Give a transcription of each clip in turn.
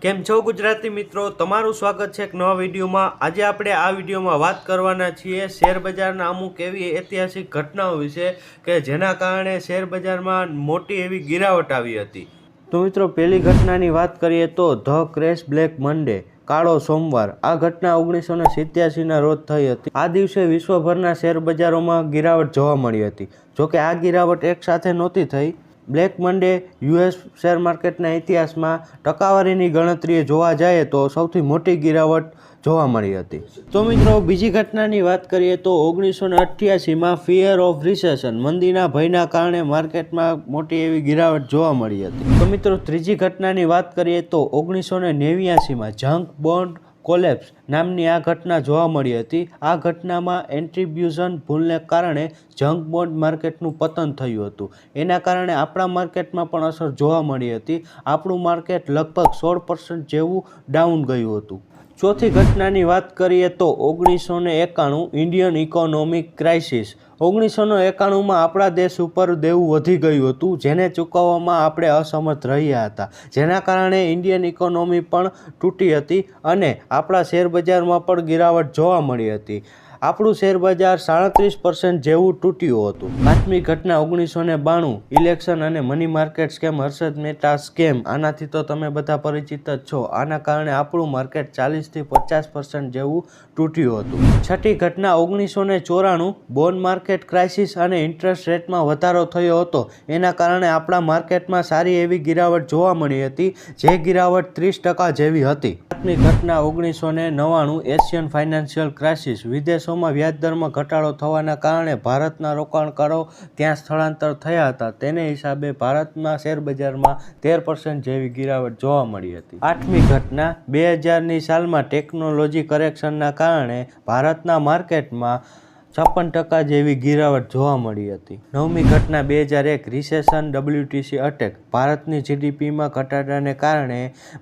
કેમ છો ગુજરાતી મિત્રો, તમારું સ્વાગત છે એક નવા વિડીયોમાં। આજે આપણે આ વિડીયોમાં વાત કરવાના છીએ શેર બજારના અમુક એવી ઐતિહાસિક ઘટનાઓ વિશે કે જેના કારણે શેર બજારમાં મોટી એવી ગિરાવટ આવી હતી। તો મિત્રો, પહેલી ઘટનાની વાત કરીએ તો ધ ક્રેશ બ્લેક મંડે, કાળો સોમવાર। આ ઘટના 1987ના રોજ થઈ હતી। આ દિવસે વિશ્વભરના શેર બજારોમાં ગિરાવટ જોવા મળી હતી। જોકે આ ગિરાવટ એક સાથે નહોતી થઈ। બ્લેક મંડે યુએસ શેર માર્કેટના ઇતિહાસમાં ટકાવારીની ગણતરીએ જોવા જઈએ તો સૌથી મોટી ગિરાવટ જોવા મળી હતી। તો મિત્રો, બીજી ઘટનાની વાત કરીએ તો 1988માં ફિયર ઓફ રિસેશન, મંદીના ભયના કારણે માર્કેટમાં મોટી એવી ગિરાવટ જોવા મળી હતી। તો મિત્રો, ત્રીજી ઘટનાની વાત કરીએ તો 1989માં જંક બોન્ડ કોલેપ્સ નામની આ ઘટના જોવા મળી હતી। આ ઘટનામાં એટ્રીબ્યુશન ભૂલને કારણે જંક બોન્ડ માર્કેટનું પતન થયું હતું। એના કારણે આપણા માર્કેટમાં પણ અસર જોવા મળી હતી। આપણું માર્કેટ લગભગ 16% જેવું ડાઉન ગયું હતું। ચોથી ઘટનાની વાત કરીએ તો 1991 ઇન્ડિયન ઇકોનોમિક ક્રાઇસિસ। 1991માં આપણા દેશ ઉપર દેવું વધી ગયું હતું, જેને ચૂકવવામાં આપણે અસમર્થ રહ્યા હતા, જેના કારણે ઇન્ડિયન ઇકોનોમી પણ તૂટી હતી અને આપણા શેર બજારમાં પણ ગિરાવટ જોવા મળી હતી। આપણું શેર બજાર 37% જેવું તૂટ્યું હતું। પાંચમી ઘટના 1992 ઇલેક્શન અને money market scam, Harshad Mehta scam. આનાથી તો તમે બધા પરિચિત જ છો। આના કારણે આપણું માર્કેટ 40થી 50% જેવું તૂટ્યું હતું। છઠ્ઠી ઘટના 1994 બોન્ડ માર્કેટ ક્રાઇસિસ અને ઇન્ટરેસ્ટ રેટમાં વધારો થયો હતો। એના કારણે આપણા માર્કેટમાં સારી એવી ગિરાવટ જોવા મળી હતી, જે ગિરાવટ 30% જેવી હતી। સાતમી ઘટના 1999 એશિયન ફાઇનાન્શિયલ ક્રાઇસિસ। વિદેશોમાં વ્યાજદરમાં ઘટાડો થવાના કારણે ભારતના રોકાણકારો ત્યાં સ્થળાંતર થયા હતા। તેને હિસાબે ભારતના શેર બજારમાં 13% જેવી ગિરાવટ જોવા મળી હતી। આઠમી ઘટના 2000ની સાલમાં ટેકનોલોજી કરેક્શનના કારણે ભારતના માર્કેટમાં 56% જેવી ગિરાવટ જોવા મળી હતી। નવમી ઘટના 2001 રિસેશન WTC અટેક। ભારતની જીડીપીમાં ઘટાડાને કારણે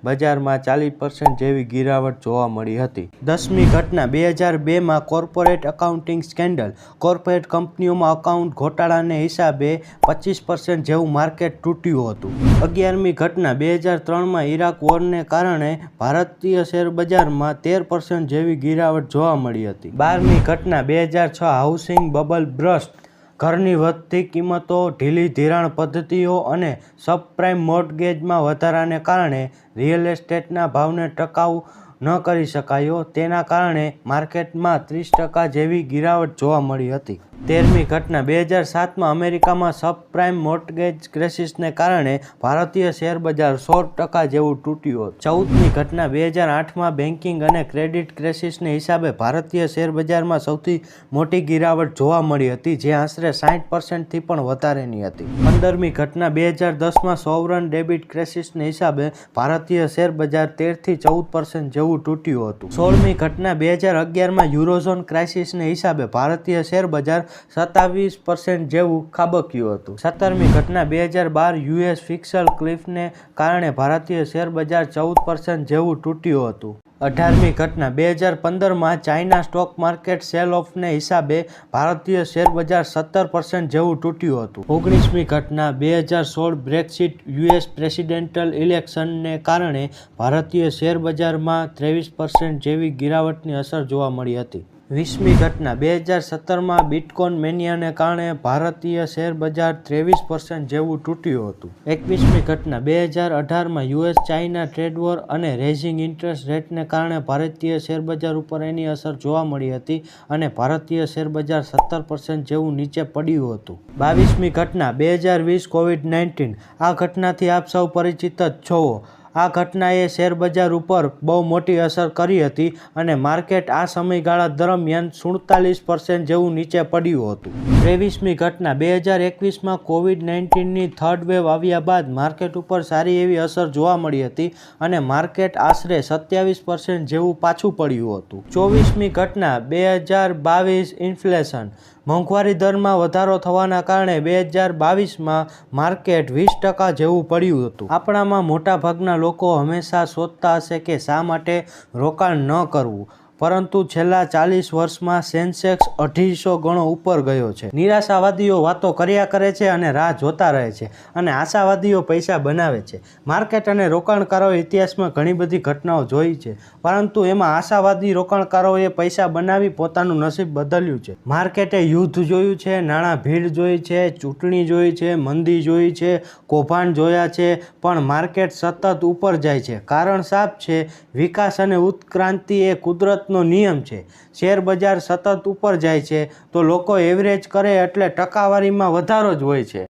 બજારમાં 40% જેવી ગિરાવટ જોવા મળી હતી। દસમી ઘટના 2002માં કોર્પોરેટ એકાઉન્ટિંગ સ્કેન્ડલ। કોર્પોરેટ કંપનીઓમાં અકાઉન્ટ ઘોટાળાને હિસાબે 25% જેવું માર્કેટ તૂટ્યું હતું। 11મી ઘટના 2003માં ઇરાક વોરને કારણે ભારતીય શેર બજારમાં 13% જેવી ગિરાવટ જોવા મળી હતી। 12મી ઘટના 2006 હાઉસિંગ બબલ બર્સ્ટ। ઘરની વધતી કિંમતો, ઢીલી ધિરાણ પદ્ધતિઓ અને સબપ્રાઇમ મોર્ટગેજમાં વધારાને કારણે રિયલ એસ્ટેટના ભાવને ટકાઉ ન કરી શકાયો। તેના કારણે માર્કેટમાં 30% જેવી ગિરાવટ જોવા મળી હતી। 13મી ઘટના 2007માં અમેરિકામાં સબપ્રાઇમ મોર્ટગેજ ક્રાઇસિસને કારણે ભારતીય શેર બજાર 16% જેવું તૂટ્યું હતું। 14મી ઘટના 2008માં બેન્કિંગ અને ક્રેડિટ ક્રાઇસિસને હિસાબે ભારતીય શેર બજારમાં સૌથી મોટી ગિરાવટ જોવા મળી હતી, જે આશરે 60%થી પણ વધારેની હતી। 15મી ઘટના 2010માં સોવરન ડેબિટ ક્રાઇસિસને હિસાબે ભારતીય શેર બજાર 13થી 14% જેવું તૂટ્યું હતું। 16મી ઘટના 2011માં યુરોઝોન ક્રાઇસિસને હિસાબે ભારતીય શેર બજાર 27% જેવું ખાબક્યું હતું। 17મી ઘટના 2012 યુએસ ફિસ્કલ ક્લિફને કારણે ભારતીય શેર બજાર 14% જેવું તૂટ્યું હતું। 18મી ઘટના 2015માં ચાઇના સ્ટોક માર્કેટ સેલ ઓફને હિસાબે ભારતીય શેર બજાર 17% જેવું તૂટ્યું હતું। 19મી ઘટના 2016 બ્રેક્સિટ યુએસ પ્રેસિડેન્ટલ ઇલેક્શનને કારણે ભારતીય શેર બજારમાં 23% જેવી ગિરાવટની અસર જોવા મળી હતી। 20મી ઘટના 2017માં બિટકોઇન મેનિયાને કારણે ભારતીય શેર બજાર 23% જેવું તૂટ્યું હતું। 21મી ઘટના 2018માં યુએસ ચાઇના ટ્રેડ વોર અને રેઝિંગ ઇન્ટરેસ્ટ રેટને કારણે ભારતીય શેર બજાર ઉપર એની અસર જોવા મળી હતી અને ભારતીય શેર બજાર 17% જેવું નીચે પડ્યું હતું। 22મી ઘટના 2020 કોવિડ-19। આ ઘટનાથી આપ સૌ પરિચિત જ છો। આ ઘટનાએ શેર બજાર ઉપર બહુ મોટી અસર કરી હતી અને માર્કેટ આ સમયગાળા દરમિયાન 47% જેવું નીચે પડ્યું હતું। 23મી ઘટના 2021માં કોવિડ-19ની થર્ડ વેવ આવ્યા બાદ માર્કેટ ઉપર સારી એવી અસર જોવા મળી હતી અને માર્કેટ આશરે 27% જેવું પાછું પડ્યું હતું। 24મી ઘટના 2022 ઇન્ફ્લેશન। મોંઘવારી દરમાં વધારો થવાના કારણે 2022માં માર્કેટ 20% જેવું પડ્યું હતું। આપણામાં મોટા ભાગના લોકો હંમેશા શોધતા હશે કે શા માટે રોકાણ ન કરવું, પરંતુ છેલ્લા 40 વર્ષમાં સેન્સેક્સ 250 ગણો ઉપર ગયો છે। નિરાશાવાદીઓ વાતો કર્યા કરે છે અને રાહ જોતા રહે છે અને આશાવાદીઓ પૈસા બનાવે છે। માર્કેટ અને રોકાણકારોએ ઇતિહાસમાં ઘણી બધી ઘટનાઓ જોઈ છે, પરંતુ એમાં આશાવાદી રોકાણકારોએ પૈસા બનાવી પોતાનું નસીબ બદલ્યું છે। માર્કેટે યુદ્ધ જોયું છે, નાણાં ભીડ જોઈ છે, ચૂંટણી જોઈ છે, મંદી જોઈ છે, કૌભાંડ જોયા છે, પણ માર્કેટ સતત ઉપર જાય છે। કારણ સાફ છે, વિકાસ અને ઉત્ક્રાંતિ એ કુદરતનો નિયમ છે। શેર બજાર સતત ઉપર જાય છે તો લોકો એવરેજ કરે એટલે ટકાવારીમાં વધારો જ હોય છે।